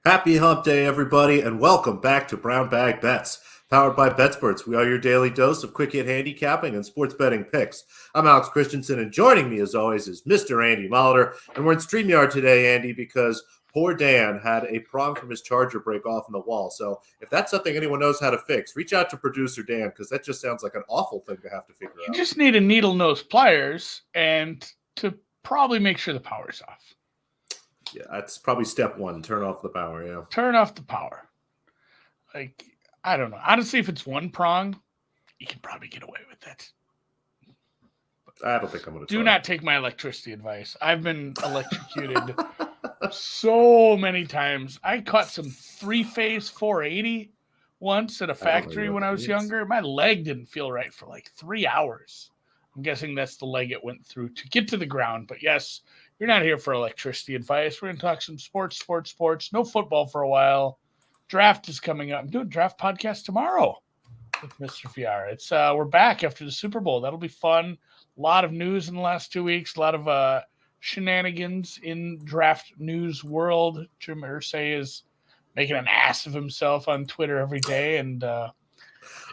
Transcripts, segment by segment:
Happy Hump Day, everybody, and welcome back to Brown Bag Bets, powered by BetSports. We are your daily dose of quick hit handicapping and sports betting picks. I'm Alex Christensen, and joining me, as always, is Mr. Andy Molitor. And we're in StreamYard today, Andy, because poor Dan had a prong from his charger break off in the wall. So if that's something anyone knows how to fix, reach out to producer Dan, because that just sounds like an awful thing to have to figure out. You just need a needle nose pliers and to probably make sure the power's off. Yeah, that's probably step one. Turn off the power, yeah. Turn off the power. Like, I don't know. Honestly, if it's one prong, you can probably get away with it. I don't think I'm going to Do not take my electricity advice. I've been electrocuted so many times. I caught some three-phase 480 once at a factory when I was younger. My leg didn't feel right for like 3 hours. I'm guessing that's the leg it went through to get to the ground. But yes, you're not here for electricity advice. We're going to talk some sports. No football for a while. Draft is coming up. I'm doing a draft podcast tomorrow with Mr. Fiara. It's we're back after the Super Bowl. That'll be fun. A lot of news in the last 2 weeks. A lot of shenanigans in draft news world. Jim Irsay is making an ass of himself on Twitter every day, and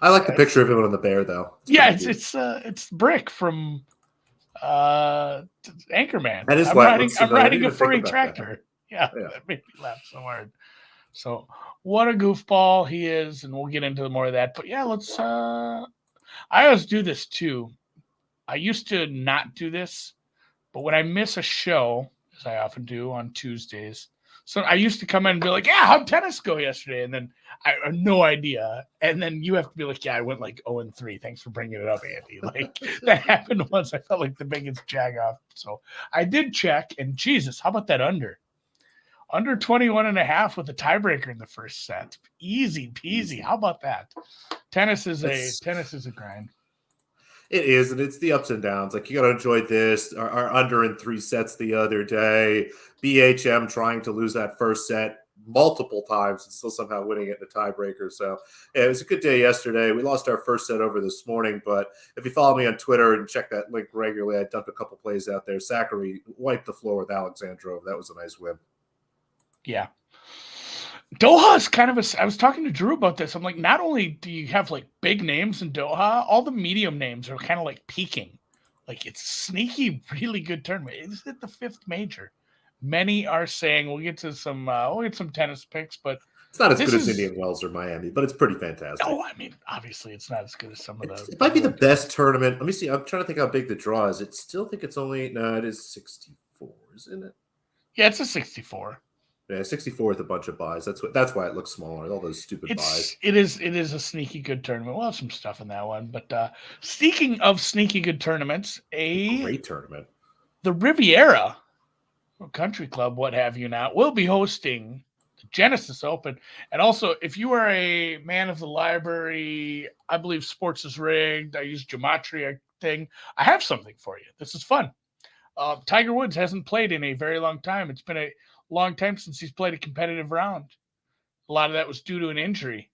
I like the picture of him on the bear, though. It's Brick from Anchorman. That is I'm riding a furry tractor. Yeah, that made me laugh so hard. So what a goofball he is, and we'll get into more of that. But yeah, let's. I always do this too. I used to not do this, but when I miss a show, as I often do on Tuesdays, so I used to come in and be like, "Yeah, how'd tennis go yesterday?" And then I have no idea, and then you have to be like, "Yeah, I went like 0-3. Thanks for bringing it up, Andy." Like that happened once. I felt like the biggest jag off. So I did check, and Jesus, how about that under? Under 21.5 with a tiebreaker in the first set. Easy peasy. How about that? Tennis is a grind. It is, and it's the ups and downs. Like, you got to enjoy this. Our under in 3 sets the other day. BHM trying to lose that first set multiple times and still somehow winning it in a tiebreaker. So, yeah, it was a good day yesterday. We lost our first set over this morning, but if you follow me on Twitter and check that link regularly, I dumped a couple plays out there. Zachary wiped the floor with Alexandrov. That was a nice win. Yeah. Doha's kind of I was talking to Drew about this. I'm like, not only do you have like big names in Doha, all the medium names are kind of like peaking. Like, it's sneaky, really good tournament. It's at the 5th major. Many are saying we'll get some tennis picks, but it's not as good as Indian Wells or Miami, but it's pretty fantastic. No, I mean, obviously it's not as good as some of those. It might be the best tournament. Let me see. I'm trying to think how big the draw is. It still think it's only it is 64, isn't it? Yeah, it's a 64. Yeah, 64 with a bunch of buys. That's why it looks smaller. All those stupid buys. It is a sneaky good tournament. We'll have some stuff in that one. But speaking of sneaky good tournaments, a great tournament. The Riviera Country Club, what have you now, will be hosting the Genesis Open. And also, if you are a man of the library, I believe sports is rigged. I use gematria thing. I have something for you. This is fun. Tiger Woods hasn't played in a very long time. It's been a long time since he's played a competitive round. A lot of that was due to an injury.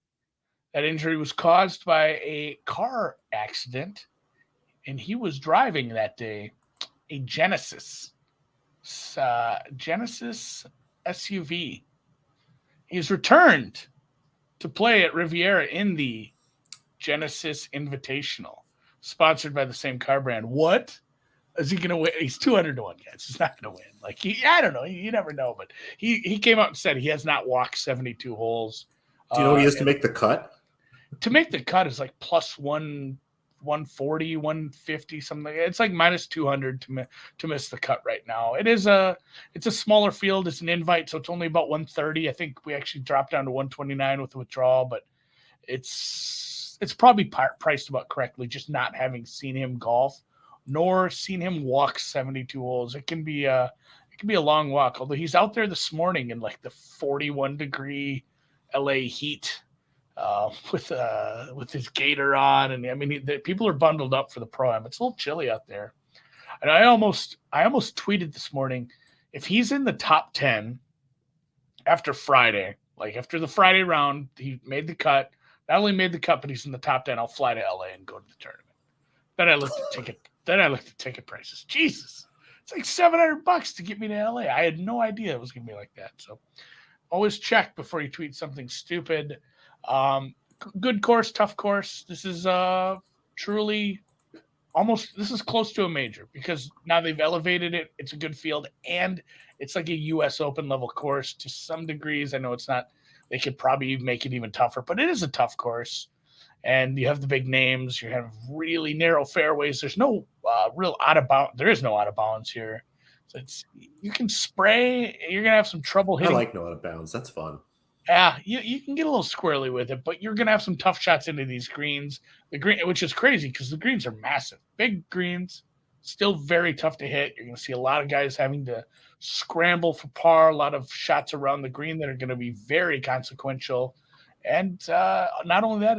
That injury was caused by a car accident, and he was driving that day a Genesis SUV. He's returned to play at Riviera in the Genesis Invitational, sponsored by the same car brand. What? Is he going to win? He's 200 to 1, guys. He's not going to win. Like, I don't know. You never know. But he came out and said he has not walked 72 holes. Do you know what he has to make the cut? To make the cut is like plus 140, 150, something like that. It's like minus 200 to miss the cut right now. It's a smaller field. It's an invite, so it's only about 130. I think we actually dropped down to 129 with the withdrawal, but it's probably priced about correctly, just not having seen him golf nor seen him walk 72 holes. It can be a long walk, although he's out there this morning in like the 41-degree LA heat with his gator on, and I mean, people are bundled up for the Pro-Am. It's a little chilly out there, and I almost tweeted this morning, if he's in the top 10 after Friday, like after the Friday round, he made the cut. Not only made the cut, but he's in the top 10. I'll fly to LA and go to the tournament. Then I looked at ticket prices. Jesus, it's like $700 to get me to LA. I had no idea it was gonna be like that. So always check before you tweet something stupid. Good course, tough course. This is truly this is close to a major because now they've elevated it. It's a good field and it's like a US Open level course to some degrees. I know it's not, they could probably make it even tougher, but it is a tough course. And you have the big names. You have really narrow fairways. There's no real out of bounds. There is no out of bounds here. So you can spray. You're gonna have some trouble hitting. I like no out of bounds. That's fun. Yeah, you can get a little squirrely with it, but you're gonna have some tough shots into these greens. The green, which is crazy because the greens are massive, big greens, still very tough to hit. You're gonna see a lot of guys having to scramble for par. A lot of shots around the green that are gonna be very consequential. And not only that,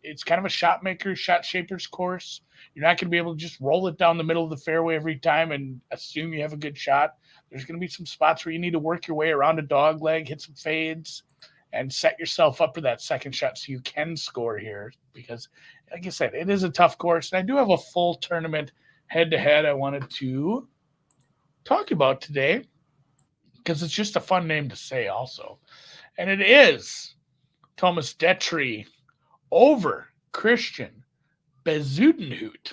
it's kind of a shot maker, shot shapers course. You're not going to be able to just roll it down the middle of the fairway every time and assume you have a good shot. There's going to be some spots where you need to work your way around a dog leg, hit some fades, and set yourself up for that second shot so you can score here. Because, like I said, it is a tough course. And I do have a full tournament head-to-head I wanted to talk about today because it's just a fun name to say also. And it is Thomas Detry over Christian Bezuidenhout,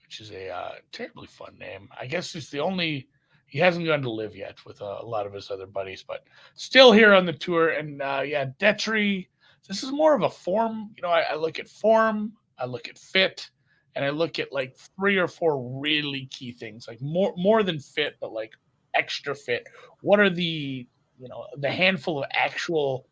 which is a terribly fun name. I guess he hasn't gone to live yet with a lot of his other buddies, but still here on the tour. And Detry, this is more of a form. I look at form, I look at fit, and I look at like 3 or 4 really key things, like more than fit, but like extra fit. What are the handful of actual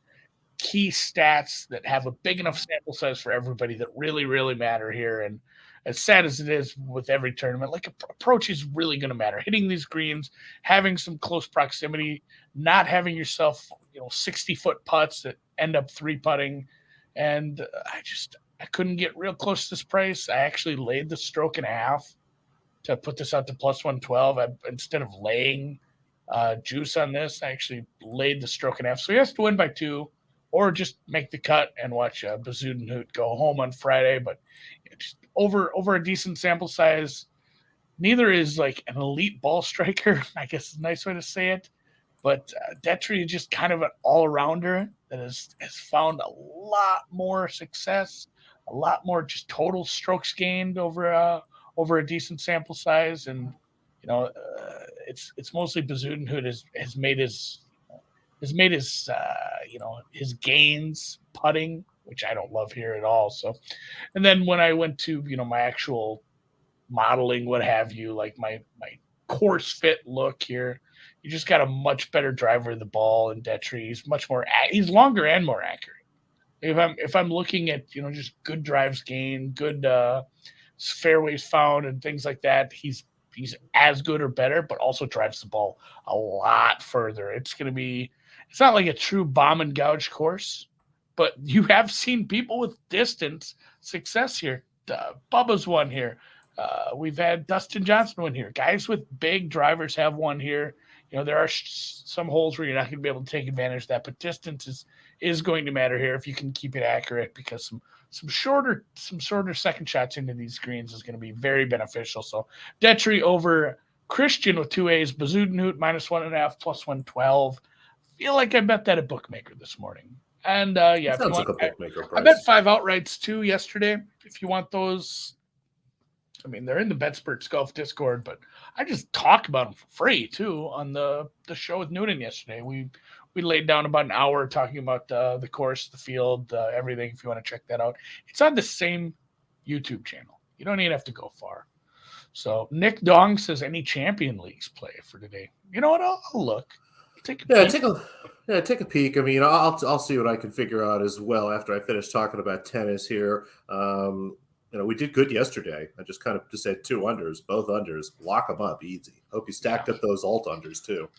key stats that have a big enough sample size for everybody that really, really matter here? And as sad as it is with every tournament, like approach is really going to matter. Hitting these greens, having some close proximity, not having yourself, 60-foot putts that end up 3-putting. And I couldn't get real close to this price. I actually laid the stroke and a half to put this out to plus 112. Instead of laying juice on this, I actually laid the stroke and a half. So he has to win by 2. Or just make the cut and watch Bezuidenhout go home on Friday. But just over a decent sample size. Neither is like an elite ball striker, I guess is a nice way to say it. But Detry is just kind of an all-arounder that has found a lot more success, a lot more just total strokes gained over a decent sample size. And, it's mostly Bezuidenhout has made his gains putting, which I don't love here at all. So, and then when I went to, my actual modeling, what have you, like my course fit look here, you just got a much better driver of the ball in Detry. He's longer and more accurate. If I'm looking at, just good drives gained, good fairways found and things like that, he's as good or better, but also drives the ball a lot further. It's not like a true bomb and gouge course, but you have seen people with distance success here. Bubba's won here. We've had Dustin Johnson win here. Guys with big drivers have won here. There are some holes where you're not going to be able to take advantage of that, but distance is going to matter here if you can keep it accurate, because some shorter second shots into these greens is going to be very beneficial. So Detry over Christian with 2 A's, Bezuidenhout minus 1.5 plus 112. Feel like I bet that at Bookmaker this morning. And if you want, I bet 5 outrights too yesterday. If you want those, they're in the BetSperts Golf Discord, but I just talk about them for free too on the show with Noonan yesterday. We laid down about an hour talking about the course, the field, everything. If you want to check that out, it's on the same YouTube channel. You don't even have to go far. So Nick Dong says, any Champion Leagues play for today? You know what? I'll look. Take a peek. I'll see what I can figure out as well after I finish talking about tennis here. We did good yesterday. I just said 2 unders, both unders. Lock them up easy. Hope you stacked up those alt unders too.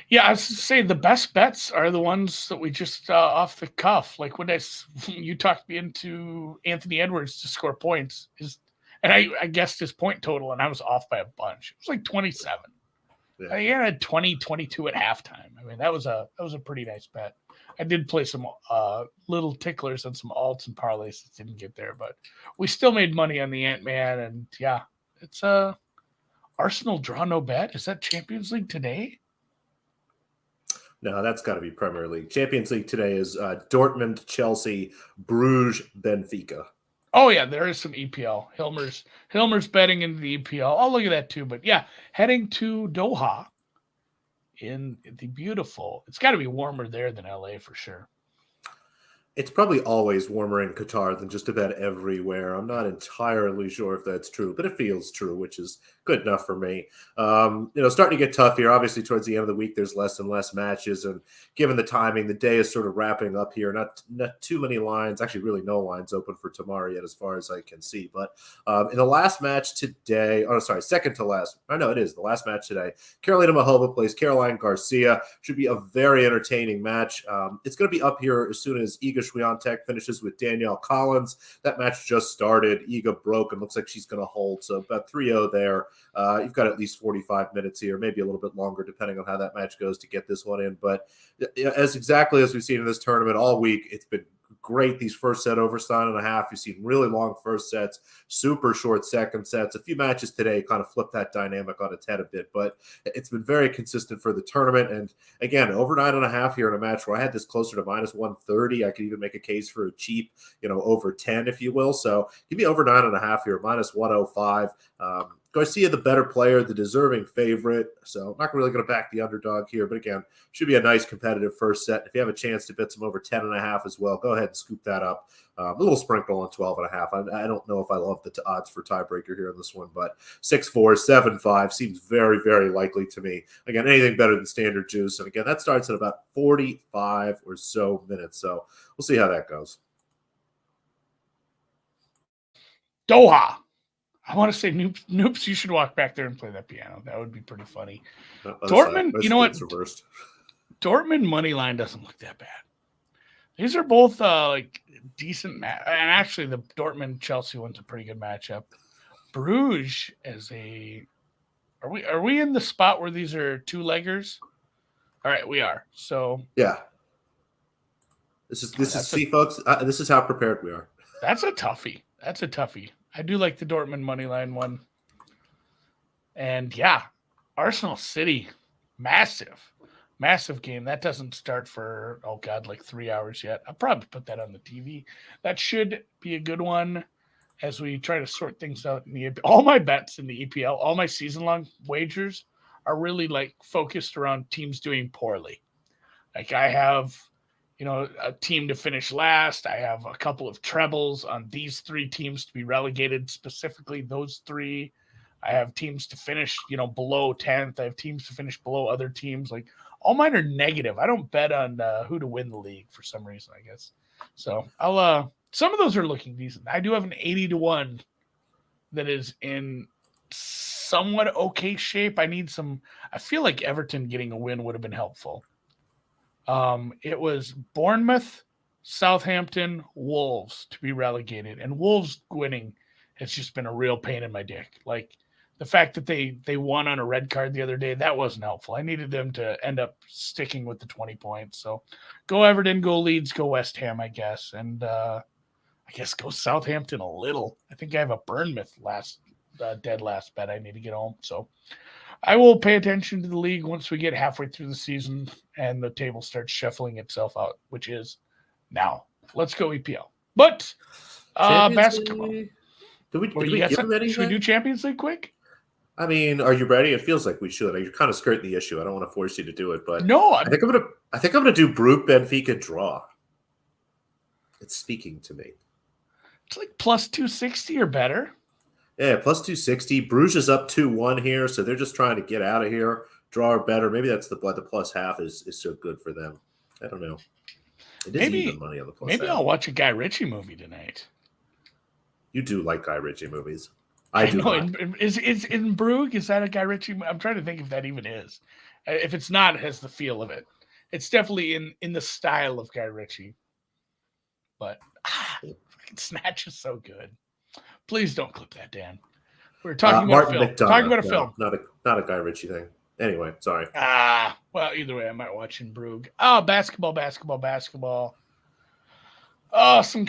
Yeah, I was to say the best bets are the ones that we just off the cuff. Like when you talked me into Anthony Edwards to score points, and I guessed his point total, and I was off by a bunch. It was like 27. Yeah. I had 20, 22 at halftime. That was a pretty nice bet. I did play some little ticklers on some alts and parlays that didn't get there, but we still made money on the Ant-Man. And yeah, it's Arsenal draw no bet. Is that Champions League today? No, that's got to be Premier League. Champions League today is Dortmund, Chelsea, Bruges, Benfica. Oh yeah, there is some EPL. Hilmer's betting into the EPL. I'll look at that too. But yeah, heading to Doha in the beautiful. It's got to be warmer there than LA for sure. It's probably always warmer in Qatar than just about everywhere. I'm not entirely sure if that's true, but it feels true, which is good enough for me. Starting to get tough here. Obviously, towards the end of the week, there's less and less matches, and given the timing, the day is sort of wrapping up here. Not too many lines, actually, really no lines open for tomorrow yet, as far as I can see. But in the last match today, second to last. I know it is the last match today. Carolina Mahova plays Caroline Garcia. Should be a very entertaining match. It's going to be up here as soon as Iga Swiatek finishes with Danielle Collins. That match just started. Iga broke and looks like she's going to hold. So about 3-0 there. You've got at least 45 minutes here, maybe a little bit longer, depending on how that match goes to get this one in. But as exactly as we've seen in this tournament all week, it's been great. These first set over 9.5. You've seen really long first sets, super short second sets. A few matches today kind of flipped that dynamic on its head a bit, but it's been very consistent for the tournament. And again, over 9.5 here in a match where I had this closer to -130. I could even make a case for a cheap, over 10, if you will. So give me over 9.5 here, -105. Garcia, the better player, the deserving favorite. So I'm not really going to back the underdog here. But again, should be a nice competitive first set. If you have a chance to bet some over 10.5 as well, go ahead and scoop that up. A little sprinkle on 12.5. I don't know if I love the odds for tiebreaker here in this one, but 6-4, 7-5 seems very, very likely to me. Again, anything better than standard juice. And again, that starts at about 45 or so minutes. So we'll see how that goes. Doha. I want to say, Noops, you should walk back there and play that piano. That would be pretty funny. Dortmund, you know what? Reversed. Dortmund money line doesn't look that bad. These are both decent and actually the Dortmund Chelsea one's a pretty good matchup. Bruges as are we in the spot where these are two leggers? All right, we are. So yeah, this is folks. This is how prepared we are. That's a toughie. I do like the Dortmund money line one. And yeah, Arsenal City, massive game. That doesn't start for, like 3 hours yet. I'll probably put that on the TV. That should be a good one as we try to sort things out. All my bets in the EPL, all my season-long wagers are really focused around teams doing poorly. I have a team to finish last. I have a couple of trebles on these three teams to be relegated, specifically those three. I have teams to finish, below 10th. I have teams to finish below other teams. All mine are negative. I don't bet on who to win the league for some reason, I guess. So I'll some of those are looking decent. I do have an 80-1 that is in somewhat okay shape. I feel like Everton getting a win would have been helpful. It was Bournemouth, Southampton, Wolves to be relegated, and Wolves winning has just been a real pain in my dick. The fact that they won on a red card the other day, that wasn't helpful. I needed them to end up sticking with the 20 points. So go Everton, go Leeds, go West Ham, I guess. And I guess go Southampton a little. I think I have a Bournemouth dead last bet I need to get home. So I will pay attention to the league once we get halfway through the season and the table starts shuffling itself out, which is now. Let's go EPL. But basketball. Should we do Champions League quick? I mean, are you ready? It feels like we should. You're kind of skirting the issue. I don't want to force you to do it, but no, I think I'm gonna do Brugge Benfica draw. It's speaking to me. It's plus 260 or better. Yeah, plus 260. Bruges is up 2-1 here, so they're just trying to get out of here. Draw or better. Maybe that's the plus half is so good for them. I don't know. It is even money on the plus half. I'll watch a Guy Ritchie movie tonight. You do like Guy Ritchie movies. I do. Is in Brugge? Is that a Guy Ritchie? I'm trying to think if that even is. If it's not, it has the feel of it. It's definitely in the style of Guy Ritchie. But Snatch is so good. Please don't clip that, Dan. We're talking about a film. Talking about a film. Not a Guy Ritchie thing. Anyway, sorry. Well, either way, I might watch in Brugge. Basketball. Oh, some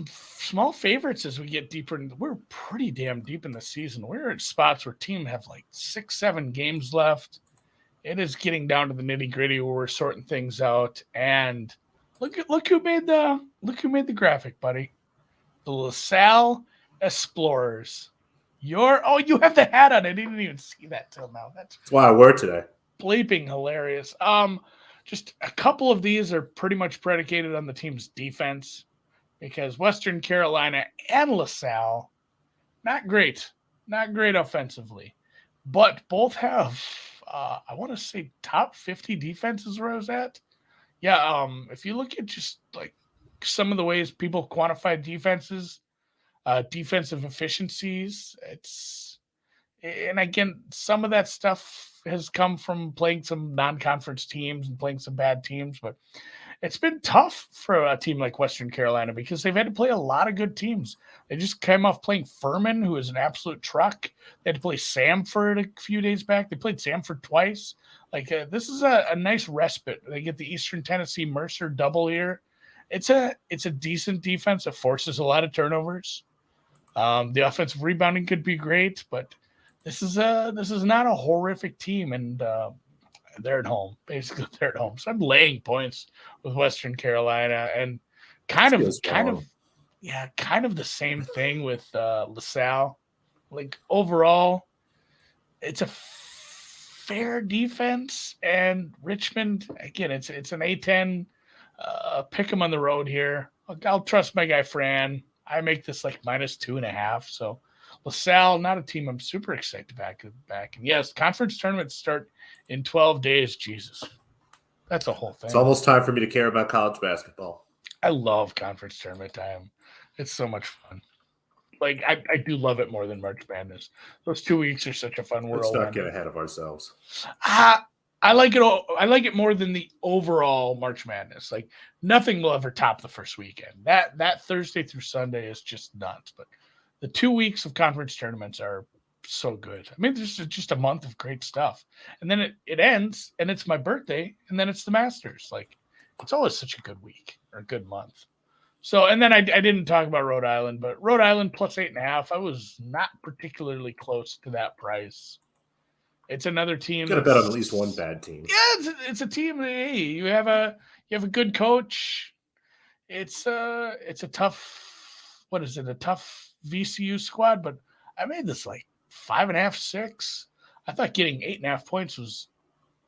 small favorites as we get deeper. We're pretty damn deep in the season. We're at spots where teams have 6-7 games left. it is getting down to the nitty gritty where we're sorting things out. And look who made the graphic, buddy. The LaSalle Explorers. You have the hat on. I didn't even see that till now. That's why I wear it today. Bleeping hilarious. Just a couple of these are pretty much predicated on the team's defense because Western Carolina and LaSalle, not great offensively, but both have, I want to say top 50 defenses where I was at. Yeah. If you look at just like some of the ways people quantify defenses, defensive efficiencies, and again, some of that stuff has come from playing some non-conference teams and playing some bad teams, but it's been tough for a team like Western Carolina because they've had to play a lot of good teams. They just came off playing Furman, who is an absolute truck. They had to play Samford a few days back. They played Samford twice. This is a nice respite. They get the Eastern Tennessee Mercer double here. It's a decent defense. It forces a lot of turnovers. The offensive rebounding could be great, but this is not a horrific team, and they're at home. Basically, they're at home. So I'm laying points with Western Carolina, and kind of the same thing with LaSalle. Like overall, it's a fair defense, and Richmond again. It's an A10. Pick them on the road here. I'll trust my guy Fran. I make this like -2.5. So LaSalle, not a team I'm super excited back. And yes, conference tournaments start in 12 days. Jesus, that's a whole thing. It's almost time for me to care about college basketball. I love conference tournament time. It's so much fun. Like I do love it more than March Madness. Those 2 weeks are such a fun world. Let's not get ahead of ourselves. I like it. I like it more than the overall March Madness. Like nothing will ever top the first weekend. That Thursday through Sunday is just nuts. But the 2 weeks of conference tournaments are so good. I mean, there's just a month of great stuff, and then it ends, and it's my birthday, and then it's the Masters. Like it's always such a good week or a good month. So, and then I didn't talk about Rhode Island, but Rhode Island +8.5. I was not particularly close to that price. It's another team. Got to bet on at least one bad team. Yeah, it's a team. Hey, you have a good coach. It's a tough. What is it? A tough VCU squad. But I made this like 5.5, 6. I thought getting 8.5 points was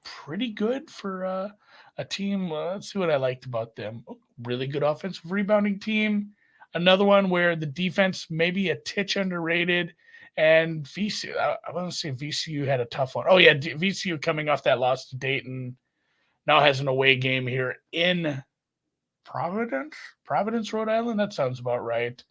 pretty good for a team. Let's see what I liked about them. Really good offensive rebounding team. Another one where the defense maybe a titch underrated. And VCU, I want to say VCU had a tough one. Oh, yeah, VCU coming off that loss to Dayton now has an away game here in Providence, Rhode Island. That sounds about right.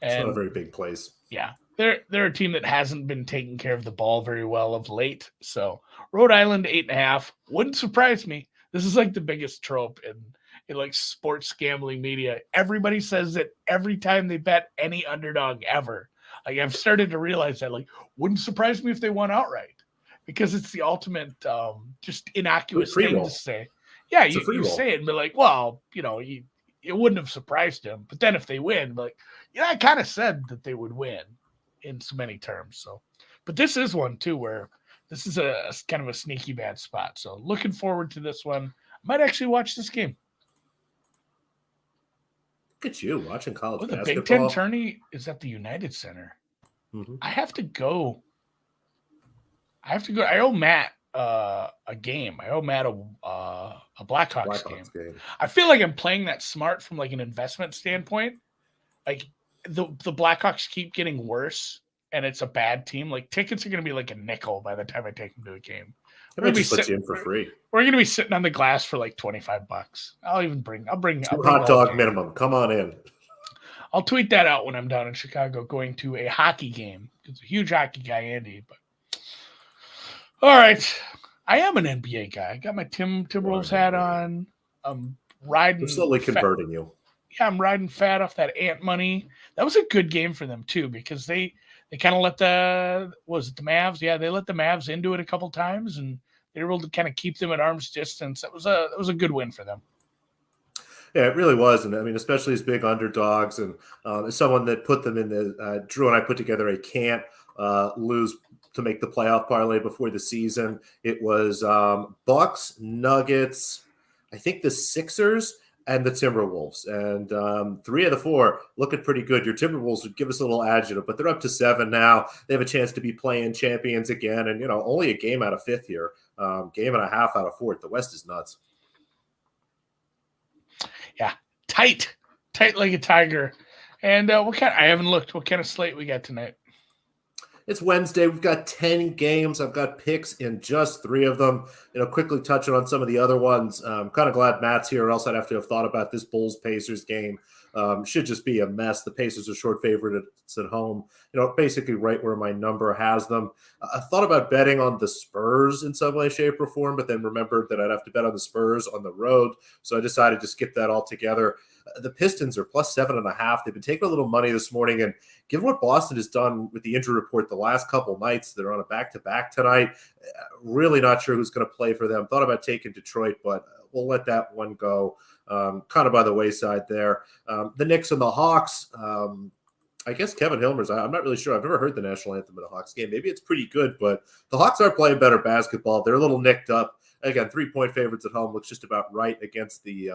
And it's not a very big place. Yeah, they're a team that hasn't been taking care of the ball very well of late. So Rhode Island 8.5 wouldn't surprise me. This is like the biggest trope in like sports gambling media. Everybody says it every time they bet any underdog ever. Like I've started to realize that, like, wouldn't surprise me if they won outright because it's the ultimate, just innocuous thing to say. Yeah, you say it and be like, well, it wouldn't have surprised him. But then if they win, like, I kind of said that they would win in so many terms. So, but this is one too where this is a kind of a sneaky bad spot. So looking forward to this one. I might actually watch this game. Look at you watching college basketball. The Big Ten tourney is at the United Center. Mm-hmm. I have to go. I owe Matt a game. I owe Matt a Blackhawks game. I feel like I'm playing that smart from like an investment standpoint. Like the Blackhawks keep getting worse, and it's a bad team. Like tickets are going to be like a nickel by the time I take them to a game. We're going to let you in for free. We're going to be sitting on the glass for like $25. I'll bring 2 hot dog minimum. Come on in. I'll tweet that out when I'm down in Chicago going to a hockey game. It's a huge hockey guy, Andy. But all right, I am an NBA guy. I got my Timberwolves hat on. I'm riding. We're slowly converting you. Yeah, I'm riding fat off that Ant money. That was a good game for them too because they kind of let the Mavs? Yeah, they let the Mavs into it a couple times and they were able to kind of keep them at arm's distance. That was a good win for them. Yeah, it really was. And I mean, especially as big underdogs and as someone that put them in the Drew and I put together a can't lose to make the playoff parlay before the season. It was Bucks, Nuggets, I think the Sixers, and the Timberwolves. And 3 of the 4 looking pretty good. Your Timberwolves would give us a little adjective, but they're up to 7 now. They have a chance to be playing champions again. And, only a game out of 5th here, game and a half out of 4th. The West is nuts. Yeah, tight like a tiger. And I haven't looked. What kind of slate we got tonight? It's Wednesday. We've got 10 games. I've got picks in just 3 of them. Quickly touching on some of the other ones. I'm kind of glad Matt's here, or else I'd have to have thought about this Bulls-Pacers game. Should just be a mess. The Pacers are short favorites at home. Basically right where my number has them. I thought about betting on the Spurs in some way, shape, or form, but then remembered that I'd have to bet on the Spurs on the road. So I decided to skip that altogether. The Pistons are plus 7.5. They've been taking a little money this morning, and given what Boston has done with the injury report the last couple nights, they're on a back-to-back tonight. Really not sure who's going to play for them. Thought about taking Detroit, but we'll let that one go kind of by the wayside there. The Knicks and the Hawks, I guess Kevin Hilmer's, I'm not really sure. I've never heard the national anthem in a Hawks game. Maybe it's pretty good, but the Hawks are playing better basketball. They're a little nicked up. Again, 3-point favorites at home looks just about right against the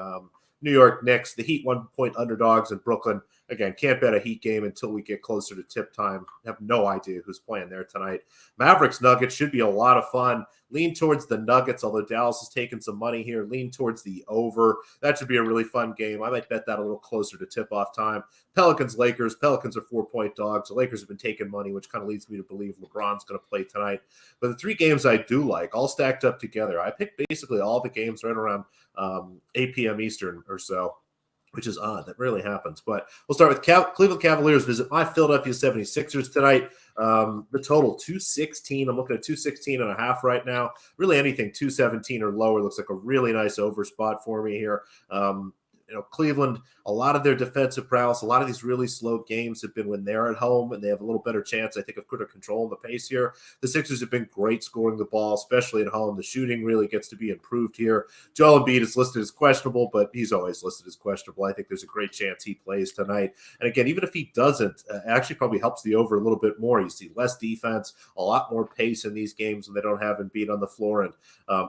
New York Knicks. The Heat 1-point underdogs in Brooklyn. Again, can't bet a Heat game until we get closer to tip time. Have no idea who's playing there tonight. Mavericks Nuggets should be a lot of fun. Lean towards the Nuggets, although Dallas has taken some money here. Lean towards the over. That should be a really fun game. I might bet that a little closer to tip-off time. Pelicans Lakers. Pelicans are 4-point dogs. The Lakers have been taking money, which kind of leads me to believe LeBron's going to play tonight. But the 3 games I do like, all stacked up together. I picked basically all the games right around 8 p.m. Eastern or so, which is odd. That rarely happens. But we'll start with Cleveland Cavaliers visit my Philadelphia 76ers tonight. The total, 216. I'm looking at 216.5 right now. Really anything 217 or lower looks like a really nice over spot for me here. Cleveland, a lot of their defensive prowess, a lot of these really slow games have been when they're at home, and they have a little better chance, I think, of controlling the pace here. The Sixers have been great scoring the ball, especially at home. The shooting really gets to be improved here. Joel Embiid is listed as questionable, but he's always listed as questionable. I think there's a great chance he plays tonight. And again, even if he doesn't, it actually probably helps the over a little bit more. You see less defense, a lot more pace in these games when they don't have Embiid on the floor. And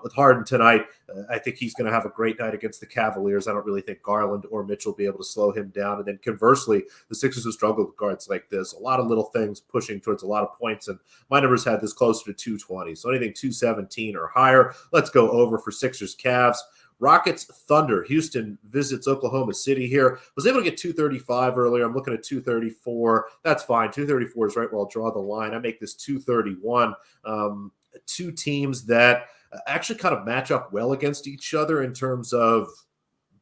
with Harden tonight, I think he's going to have a great night against the Cavaliers. I don't really think Garland or Mitchell will be able to slow him down. And then conversely, the Sixers have struggled with guards like this. A lot of little things pushing towards a lot of points. And my numbers had this closer to 220. So anything 217 or higher. Let's go over for Sixers Cavs. Rockets Thunder. Houston visits Oklahoma City here. Was able to get 235 earlier. I'm looking at 234. That's fine. 234 is right where I'll draw the line. I make this 231. 2 teams that actually kind of match up well against each other in terms of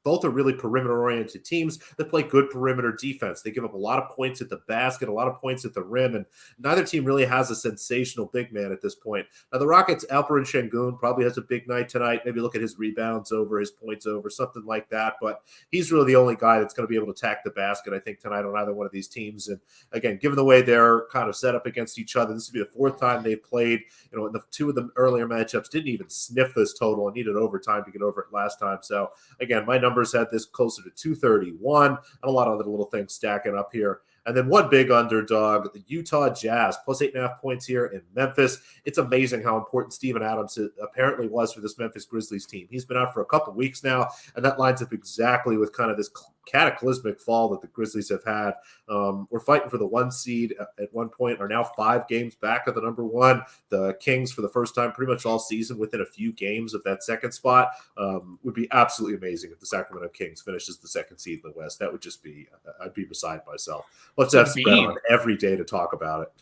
both are really perimeter-oriented teams that play good perimeter defense. They give up a lot of points at the basket, a lot of points at the rim, and neither team really has a sensational big man at this point. Now, the Rockets, Alperen Şengün probably has a big night tonight. Maybe look at his rebounds over, his points over, something like that. But he's really the only guy that's going to be able to attack the basket, I think, tonight on either one of these teams. And again, given the way they're kind of set up against each other, this would be the 4th time they've played. In the 2 of the earlier matchups, didn't even sniff this total and needed overtime to get over it last time. So again, my numbers had this closer to 231 and a lot of other little things stacking up here. And then one big underdog, the Utah Jazz, plus 8.5 points here in Memphis. It's amazing how important Steven Adams apparently was for this Memphis Grizzlies team. He's been out for a couple weeks now, and that lines up exactly with kind of this cataclysmic fall that the Grizzlies have had. We're fighting for the 1 seed at one point, are now 5 games back of the number 1. The Kings, for the first time pretty much all season, within a few games of that 2nd spot. Would be absolutely amazing if the Sacramento Kings finishes the 2nd seed in the West. That would just be, I'd be beside myself. Let's have spread on every day to talk about it.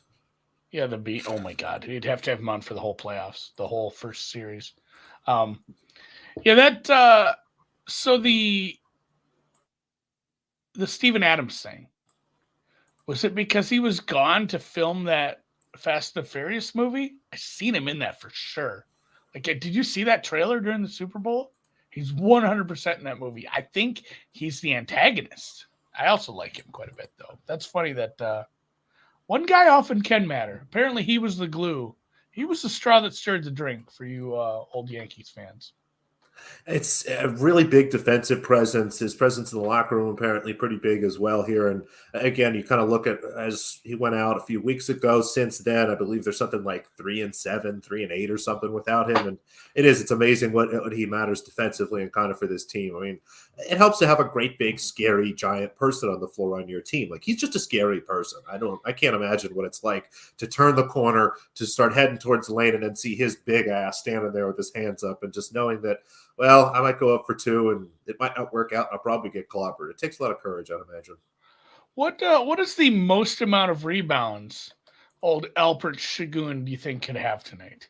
Yeah, the beat. Oh my God, you'd have to have him on for the whole playoffs, the whole first series. So the Steven Adams thing, was it because he was gone to film that Fast and Furious movie? I seen him in that for sure. Like, did you see that trailer during the Super Bowl? He's 100% in that movie. I think he's the antagonist. I also like him quite a bit, though. That's funny that one guy often can matter. Apparently, he was the glue. He was the straw that stirred the drink for you old Yankees fans. It's a really big defensive presence. His presence in the locker room apparently pretty big as well here. And again, you kind of look at as he went out a few weeks ago. Since then, I believe there's something like 3-7, 3-8, or something without him. And it's amazing what he matters defensively and kind of for this team. I mean, it helps to have a great, big, scary, giant person on the floor on your team. Like, he's just a scary person. I can't imagine what it's like to turn the corner, to start heading towards the lane, and then see his big ass standing there with his hands up, and just knowing that, well, I might go up for two and it might not work out. I'll probably get clobbered. It takes a lot of courage, I'd imagine. What is the most amount of rebounds old Alpert Şengün do you think could have tonight?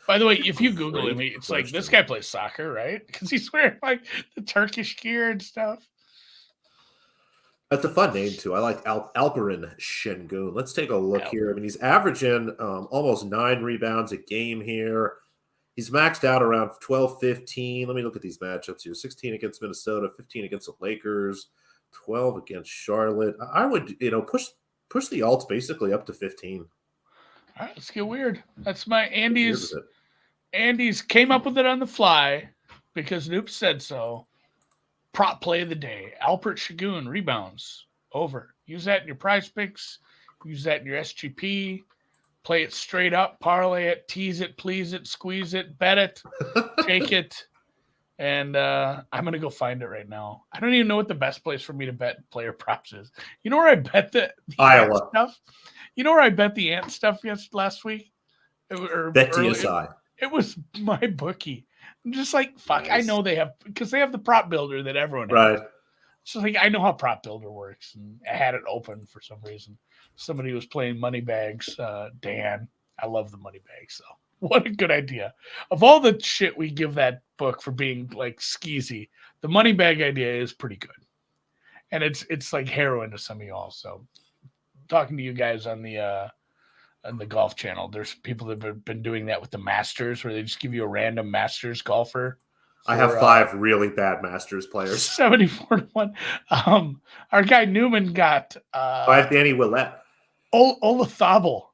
By the way, if you Google him, it's like, this guy plays soccer, right? Because he's wearing like the Turkish gear and stuff. That's a fun name too. I like Alperen Şengün. Let's take a look here. I mean, he's averaging almost 9 rebounds a game here. He's maxed out around 12, 15. Let me look at these matchups here. 16 against Minnesota, 15 against the Lakers, 12 against Charlotte. I would, push the alts basically up to 15. All right, let's get weird. That's my Andy's came up with it on the fly because Noops said so. Prop play of the day. Alpert Şengün rebounds over. Use that in your prize picks. Use that in your SGP. Play it straight up, parlay it, tease it, please it, squeeze it, bet it, take it. And I'm going to go find it right now. I don't even know what the best place for me to bet player props is. You know where I bet the Iowa stuff? You know where I bet the ant stuff last week? Bet TSI. It was my bookie. I'm just like, fuck, nice. I know they have, because they have the prop builder that everyone has. Right. So like, I know how prop builder works, and I had it open for some reason. Somebody was playing money bags. Dan, I love the money bags. So what a good idea! Of all the shit we give that book for being like skeezy, the money bag idea is pretty good, and it's like heroin to some of y'all. So talking to you guys on the golf channel, there's people that have been doing that with the Masters, where they just give you a random Masters golfer. I have 5 really bad Masters players. 74-1. Our guy Newman got. I have Danny Willett. Olazabal.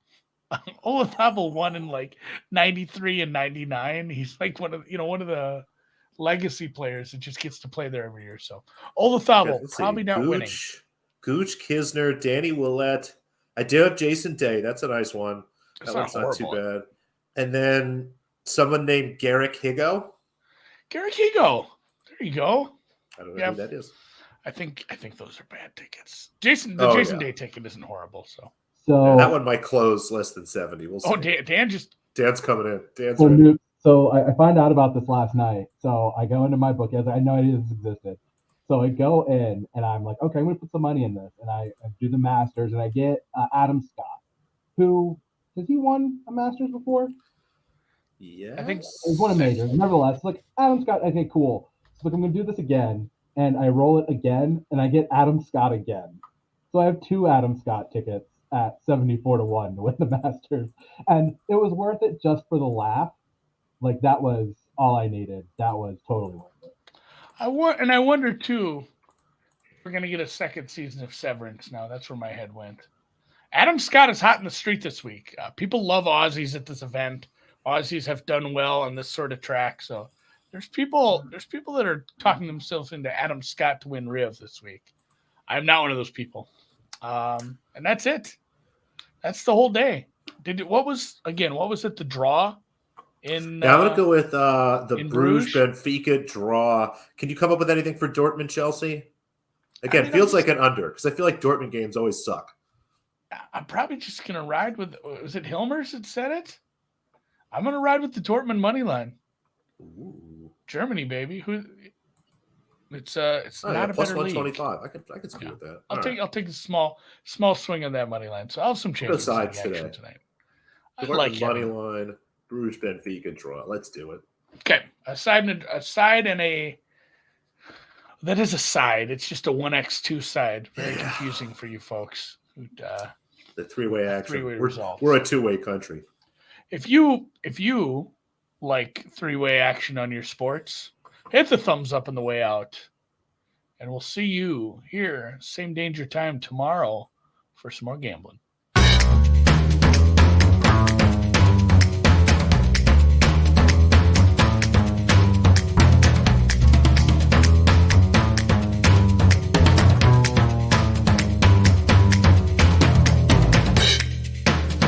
Olazabal won in like 93 and 99. He's like one of the legacy players that just gets to play there every year. So Olazabal probably not winning. Gooch, Kisner, Danny Willett. I do have Jason Day. That's a nice one. That one's not too bad. And then someone named Garrick Higo. Garrick Higo. There you go. I don't know who that is. I think those are bad tickets. Jason Day ticket isn't horrible. So that one might close less than 70. We'll see. Oh, Dan's coming in. Dan's ready. So I found out about this last night. So I go into my book as I had no idea this existed. So I go in and I'm like, okay, I'm going to put some money in this. And I do the Masters and I get Adam Scott, who has he won a Masters before? Yeah, I think he's won a major. Nevertheless, like Adam Scott, okay, cool. So like I'm going to do this again. And I roll it again and I get Adam Scott again. So I have 2 Adam Scott tickets at 74-1 to win the Masters. And it was worth it just for the laugh. Like that was all I needed. That was totally worth it. I wonder too, if we're gonna get a second season of Severance now. That's where my head went. Adam Scott is hot in the street this week. People love Aussies at this event. Aussies have done well on this sort of track. So there's people that are talking themselves into Adam Scott to win Riv this week. I'm not one of those people. And that's it. That's the whole day. What was it? The draw in? I'm gonna go with the Bruges Benfica draw. Can you come up with anything for Dortmund Chelsea? Again, feels like an under because I feel like Dortmund games always suck. I'm probably just gonna ride with. Was it Hilmers that said it? I'm gonna ride with the Dortmund money line. Ooh. Germany, baby. It's not a plus better 125. I can see with that. I'll take a small swing on that money line. So I'll have some chances in action tonight. I like money line, Bruges Benfica draw. Let's do it. Okay, a side and a. That is a side. It's just a 1x2 side. Very confusing for you folks. The 3-way action. Results. We're a 2-way country. If you like 3-way action on your sports, hit the thumbs up on the way out. And we'll see you here, same danger time tomorrow for some more gambling.